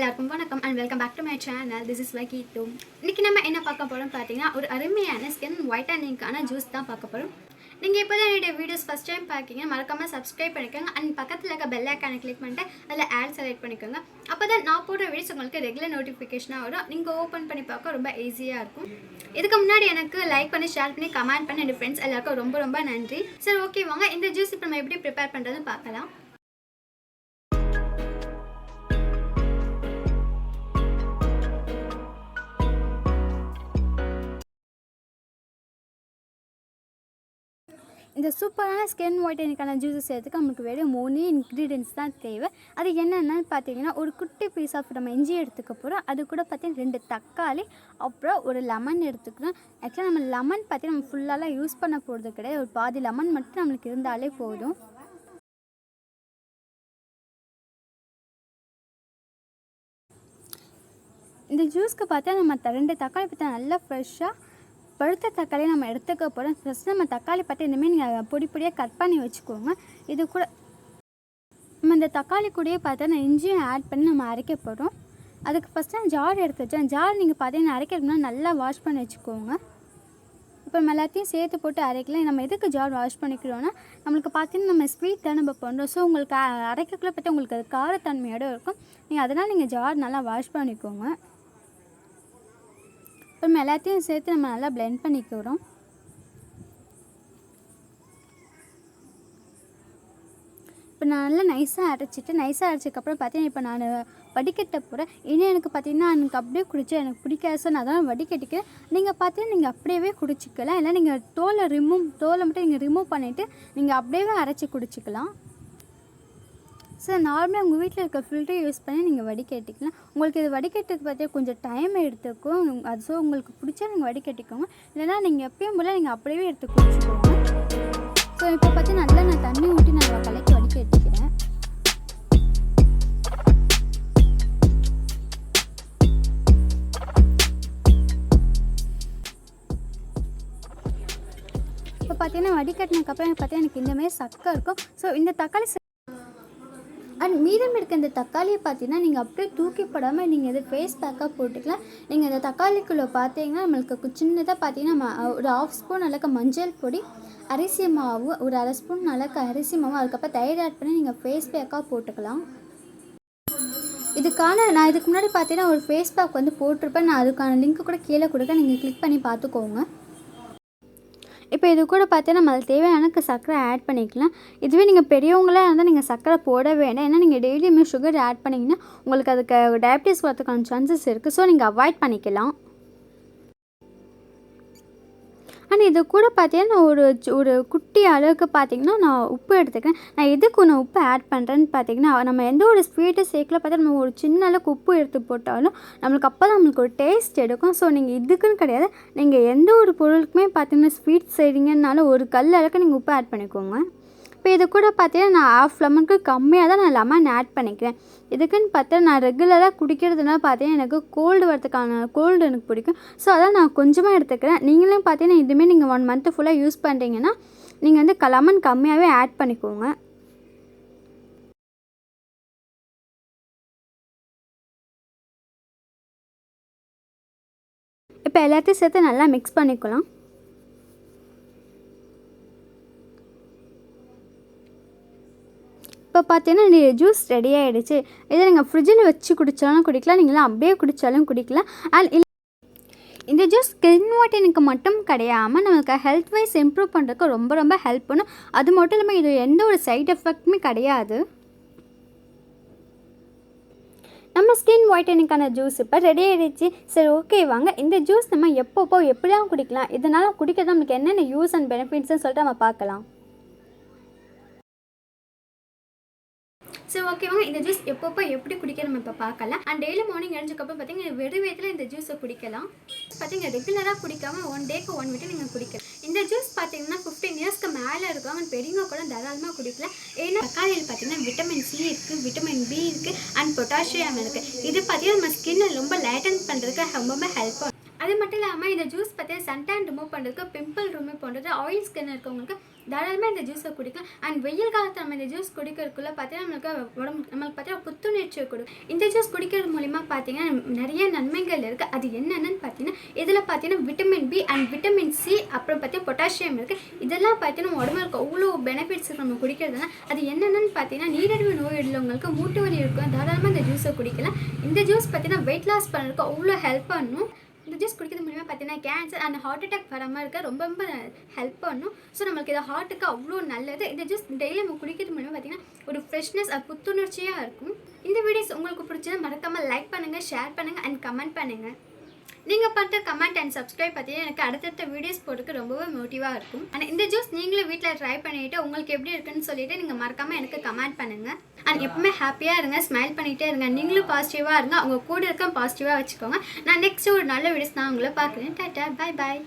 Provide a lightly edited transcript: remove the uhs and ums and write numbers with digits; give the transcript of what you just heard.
எல்லாருக்கும் வணக்கம் and welcome back to my channel. This is like it too. இன்றைக்கி நம்ம என்ன பார்க்க போகிறோம் பார்த்தீங்கன்னா, ஒரு அருமையான ஸ்கின் ஒயிட்டனிங்கான ஜூஸ் தான் பார்க்க போகிறோம். நீங்கள் இப்போ தான் என்னுடைய வீடியோஸ் ஃபஸ்ட் டைம் பார்க்கிங்க, மறக்காமல் சப்ஸ்கிரைப் பண்ணிக்கோங்க. அண்ட் பக்கத்தில் இருக்க பெல் ஐக்கானை கிளிக் பண்ணிட்டு அதில் ஆட் செலக்ட் பண்ணிக்கோங்க. அப்போ தான் நான் போடுற வீடியோஸ் உங்களுக்கு ரெகுலர் நோட்டிஃபிகேஷனாக வரும். நீங்கள் ஓப்பன் பண்ணி பார்க்க ரொம்ப ஈஸியாக இருக்கும். இதுக்கு முன்னாடி எனக்கு லைக் பண்ணி, ஷேர் பண்ணி, கமெண்ட் பண்ணி என்னோட ஃப்ரெண்ட்ஸ் எல்லாருக்கும் ரொம்ப ரொம்ப நன்றி. சரி, ஓகே, வாங்க இந்த ஜூஸ் இப்போ நம்ம எப்படி ப்ரிப்பேர் பண்ணுறதுன்னு பார்க்கலாம். இந்த சூப்பரான ஸ்கின் ஒயிட்டனிங்கான ஜூஸஸ் செய்யறதுக்கு நமக்கு வெறும் 3 இன்க்ரீடியன்ட்ஸ் தான் தேவை. அது என்னென்னு பார்த்தீங்கன்னா, ஒரு குட்டி பீஸ் ஆஃப் நம்ம இஞ்சி எடுத்துக்க போகிறோம். அது கூட பார்த்தீங்கன்னா 2 தக்காளி, அப்புறம் ஒரு லெமன் எடுத்துக்கிறோம். ஆக்சுவலாக நம்ம லெமன் பார்த்தீங்கன்னா நம்ம ஃபுல்லாலாம் யூஸ் பண்ண போகிறது கிடையாது. ஒரு பாதி லெமன் மட்டும் நம்மளுக்கு இருந்தாலே போதும். இந்த ஜூஸ்க்கு பார்த்தா நம்ம 2 தக்காளி பார்த்தா நல்லா ஃப்ரெஷ்ஷாக பழுத்த தக்காளி நம்ம எடுத்துக்க போகிறோம். ஃபஸ்ட்டு நம்ம தக்காளி பார்த்து இனிமேல் நீங்கள் பொடி பொடியாக கட் பண்ணி வச்சுக்கோங்க. இது கூட நம்ம இந்த தக்காளி கூடயே பார்த்தா நான் இஞ்சியும் ஆட் பண்ணி நம்ம அரைக்க போகிறோம். அதுக்கு ஃபஸ்ட்டு நான் ஜார் எடுத்து வச்சேன். ஜார் நீங்கள் பார்த்தீங்கன்னா அரைக்கிறதுனா நல்லா வாஷ் பண்ணி வச்சுக்கோங்க. இப்போ நம்ம எல்லாத்தையும் சேர்த்து போட்டு அரைக்கலாம். நம்ம எதுக்கு ஜார் வாஷ் பண்ணிக்கிறோன்னா, நம்மளுக்கு பார்த்தீங்கன்னா நம்ம ஸ்வீட் தான் நம்ம பண்ணுறோம். ஸோ உங்களுக்கு அரைக்கக்குள்ளே பார்த்தா உங்களுக்கு அது காரத்தன்மையோடு இருக்கும். நீங்கள் அதனால் நீங்கள் ஜார் நல்லா வாஷ் பண்ணிக்கோங்க. இப்போ நம்ம எல்லாத்தையும் சேர்த்து நம்ம நல்லா பிளெண்ட் பண்ணிக்கிறோம். இப்போ நான் நல்லா நைஸாக அரைச்சதுக்கப்புறம் பார்த்தீங்கன்னா இப்போ நான் வடிகட்ட போகிறேன். இனி எனக்கு பார்த்தீங்கன்னா எனக்கு அப்படியே குடிச்சா எனக்கு பிடிக்காது. ஸோ நான் அதான் வடிகட்டிக்கிறேன். நீங்கள் பார்த்தீங்கன்னா நீங்கள் அப்படியே குடிச்சிக்கலாம். இல்லை நீங்கள் தோலை மட்டும் நீங்கள் ரிமூவ் பண்ணிவிட்டு நீங்கள் அப்படியே அரைச்சி குடிச்சிக்கலாம். ஸோ நார்மலாக உங்கள் வீட்டில் இருக்க ஃபில்டரை யூஸ் பண்ணி நீங்கள் வடிகட்டிக்கலாம். உங்களுக்கு இது வடிகட்டுக்கு பார்த்தா கொஞ்சம் டைம் எடுத்துக்கும். அது ஸோ உங்களுக்கு பிடிச்சா நீங்கள் வடிகட்டிக்கோங்க. இல்லைனா நீங்கள் எப்பயும் போல் நீங்கள் அப்படியே எடுத்து குடிச்சிக்கோங்க. ஸோ இப்போ பார்த்து நல்லா நான் தண்ணி ஊற்றி நான் கலக்கி வடிகட்டிக்கிறேன். இப்போ பார்த்தீங்கன்னா வடிகட்டினதுக்கப்புறம் பார்த்தீங்கன்னா எனக்கு இந்தமாதிரி சக்கை இருக்கும். ஸோ இந்த தக்காளி அண்ட் மீதம் இருக்க இந்த தக்காளியை பார்த்தீங்கன்னா நீங்கள் அப்படியே தூக்கி போடாமல் நீங்கள் இது ஃபேஸ் பேக்காக போட்டுக்கலாம். நீங்கள் இந்த தக்காளிக்குள்ளே பார்த்தீங்கன்னா நம்மளுக்கு சின்னதாக பார்த்தீங்கன்னா ஒரு 1/2 ஸ்பூன் அளவுக்கு மஞ்சள் பொடி, அரிசி மாவு, ஒரு 1/2 ஸ்பூன் அளவுக்கு அரிசி மாவு, அதுக்கப்புறம் தயிர் ஆட் பண்ணி நீங்கள் ஃபேஸ் பேக்காக போட்டுக்கலாம். நான் இதுக்கு முன்னாடி பார்த்தீங்கன்னா ஒரு ஃபேஸ் பேக் வந்து போட்டிருப்பேன். நான் அதுக்கான லிங்க்கு கூட கீழே கொடுக்க, நீங்கள் கிளிக் பண்ணி பார்த்துக்கோங்க. இப்போ இது கூட பார்த்தீங்கன்னா நம்ம அதில் தேவையான சர்க்கரை ஆட் பண்ணிக்கலாம். இதுவே நீங்கள் பெரியவங்களாக இருந்தால் நீங்கள் சர்க்கரை போட வேண்டாம். ஏன்னா நீங்கள் டெய்லியுமே சுகர் ஆட் பண்ணிங்கன்னா உங்களுக்கு அதுக்கு டயபிட்டிஸ் வரதுக்கான சான்சஸ் இருக்குது. ஸோ நீங்கள் அவாய்ட் பண்ணிக்கலாம். ஆனால் இது கூட பார்த்தீங்கன்னா ஒரு குட்டி அளவுக்கு பார்த்தீங்கன்னா நான் உப்பு எடுத்துக்கிறேன். நான் எதுக்கு நான் உப்பு ஆட் பண்ணுறேன்னு பார்த்தீங்கன்னா, நம்ம எந்த ஒரு ஸ்வீட்டை சேர்க்கல பார்த்தா நம்ம ஒரு சின்ன அளவுக்கு உப்பு எடுத்து போட்டாலும் நம்மளுக்கு அப்போ தான் நம்மளுக்கு ஒரு டேஸ்ட் எடுக்கும். ஸோ நீங்கள் இதுக்குன்னு கிடையாது, நீங்கள் எந்த ஒரு பொருளுக்குமே பார்த்தீங்கன்னா ஸ்வீட் செய்கிறீங்கன்னாலும் ஒரு கல் அளவுக்கு நீங்கள் உப்பு ஆட் பண்ணிக்கோங்க. இப்போ இது கூட பார்த்தீங்கன்னா நான் 1/2 லெமனுக்கு கம்மியாக தான் நான் லெமன் ஆட் பண்ணிக்கிறேன். இதுக்குன்னு பார்த்தா நான் ரெகுலராக குடிக்கிறதுனால பார்த்தீங்கன்னா எனக்கு கோல்டு எனக்கு பிடிக்கும். ஸோ அதான் நான் கொஞ்சமாக எடுத்துக்கிறேன். நீங்களும் பார்த்தீங்கன்னா இதுவுமே நீங்கள் 1 மந்த் ஃபுல்லாக யூஸ் பண்ணுறீங்கன்னா நீங்கள் வந்து லெமன் கம்மியாகவே ஆட் பண்ணிக்கோங்க. இப்போ எல்லாத்தையும் சேர்த்து நல்லா மிக்ஸ் பண்ணிக்கலாம். இப்போ பார்த்தீங்கன்னா இந்த ஜூஸ் ரெடி ஆகிடுச்சு. இதை நீங்கள் ஃப்ரிட்ஜில் வச்சு குடித்தாலும் குடிக்கலாம், நீங்களாம் அப்படியே குடித்தாலும் குடிக்கலாம். அண்ட் இந்த ஜூஸ் ஸ்கின் ஒயிட்டனிங்க்கு மட்டும் கிடையாமல் நமக்கு ஹெல்த் வைஸ் இம்ப்ரூவ் பண்ணுறதுக்கு ரொம்ப ரொம்ப ஹெல்ப் பண்ணும். அது மட்டும் இல்லாமல் இது எந்த ஒரு சைட் எஃபெக்ட்டுமே கிடையாது. நம்ம ஸ்கின் ஒயிட்டனிங்கான ஜூஸ் இப்போ ரெடி ஆகிடுச்சு. சரி, ஓகே, வாங்க இந்த ஜூஸ் நம்ம எப்பப்போ எப்படிலாம் குடிக்கலாம், இதனால் குடிக்கிறது நம்மளுக்கு என்னென்ன யூஸ் அண்ட் பெனிஃபிட்ஸ்ன்னு சொல்லிட்டு நம்ம பார்க்கலாம். சரி, ஓகேவாங்க இந்த ஜூஸ் எப்பப்போ எப்படி குடிக்க நம்ம இப்போ பார்க்கலாம். அண்ட் டெய்லி மார்னிங் எழுந்ததுக்கப்புறம் பார்த்தீங்கன்னா வெறும் வயிற்றில் இந்த ஜூஸை குடிக்கலாம். பார்த்தீங்கன்னா ரெகுலராக குடிக்காமல் 1 டேக்கு 1 விட்டு நீங்கள் குடிக்கலாம். இந்த ஜூஸ் பார்த்தீங்கன்னா 15 இயர்ஸ்க்கு மேலே இருக்கும். அண்ட் பெரியவங்க கூட தாராளமாக குடிக்கலாம். ஏன்னா தக்காளியில் பார்த்தீங்கன்னா விட்டமின் சி இருக்குது, விட்டமின் பி இருக்குது, அண்ட் பொட்டாசியம் இருக்குது. இது பார்த்தீங்கன்னா நம்ம ஸ்கின்னை ரொம்ப லைட்டன் பண்ணுறதுக்கு ரொம்பவே ஹெல்ப் பண்ணும். அது மட்டும் இல்லாமல் இந்த ஜூஸ் பார்த்தீங்கன்னா சன்டான் ரிமூவ் பண்ணுறதுக்கு, பிம்பிள் ரிமூவ் பண்ணுறது, ஆயில் ஸ்கின் இருக்கவங்களுக்கு தாராளமாக இந்த ஜூஸை குடிக்கலாம். அண்ட் வெயில் காலத்தில் நம்ம இந்த ஜூஸ் குடிக்கிறதுக்குள்ளே பார்த்தீங்கன்னா நம்மளுக்கு பார்த்தீங்கன்னா புத்துணர்ச்சியை கொடுக்கும். இந்த ஜூஸ் குடிக்கிறது மூலிமா பார்த்தீங்கன்னா நிறைய நன்மைகள் இருக்குது. அது என்னென்னு பார்த்தீங்கன்னா இதில் பார்த்தீங்கன்னா vitamin B and vitamin C, அப்புறம் பார்த்தீங்கன்னா பொட்டாசியம் இருக்குது. இதெல்லாம் பார்த்தீங்கன்னா உடம்புக்கு அவ்வளோ பெனிஃபிட்ஸ் இருக்குது நம்ம குடிக்கிறதுனா. அது என்னென்னு பார்த்தீங்கன்னா நீரிழிவு நோய் உள்ளவங்களுக்கு, மூட்டு வலி இருக்கும், தாராளமாக இந்த ஜூஸை குடிக்கலாம். இந்த ஜூஸ் பார்த்தீங்கன்னா வெயிட் லாஸ் பண்ணுறதுக்கு அவ்வளோ ஹெல்ப் பண்ணும். இந்த ஜூஸ் குடிக்கிறது மூலிமா பார்த்தீங்கன்னா கேன்சர் அண்ட் ஹார்ட் அட்டாக் வராமல் இருக்க ரொம்ப ரொம்ப ஹெல்ப் பண்ணும். ஸோ நம்மளுக்கு இதை ஹார்ட்டுக்கு அவ்வளோ நல்லது. இந்த ஜூஸ் டெய்லி நம்ம குடிக்கிறது மூலிமா பார்த்தீங்கன்னா ஒரு ஃப்ரெஷ்னஸ், புத்துணர்ச்சியாக இருக்கும். இந்த வீடியோஸ் உங்களுக்கு பிடிச்சதை மறக்காமல் லைக் பண்ணுங்கள், ஷேர் பண்ணுங்கள் அண்ட் கமெண்ட் பண்ணுங்கள். நீங்கள் பண்ணுற கமெண்ட் அண்ட் சப்ஸ்கிரைப் பார்த்தீங்கன்னா எனக்கு அடுத்தடுத்த வீடியோஸ் போட்டுக்கு ரொம்பவே மோட்டிவாக இருக்கும். ஆனால் இந்த ஜூஸ் நீங்களும் வீட்டில் ட்ரை பண்ணிவிட்டு உங்களுக்கு எப்படி இருக்குன்னு சொல்லிவிட்டு நீங்கள் மறக்காமல் எனக்கு கமெண்ட் பண்ணுங்கள். அண்ட் எப்பவுமே ஹாப்பியாக இருங்க, ஸ்மைல் பண்ணிகிட்டே இருங்க. நீங்களும் பாசிட்டிவாக இருங்க, அவங்க கூட இருக்க பாசிட்டிவாக வச்சுக்கோங்க. நான் நெக்ஸ்ட்டு ஒரு நல்ல வீடியோஸ் நான் உங்களை பார்க்குறேன். Tata, bye bye.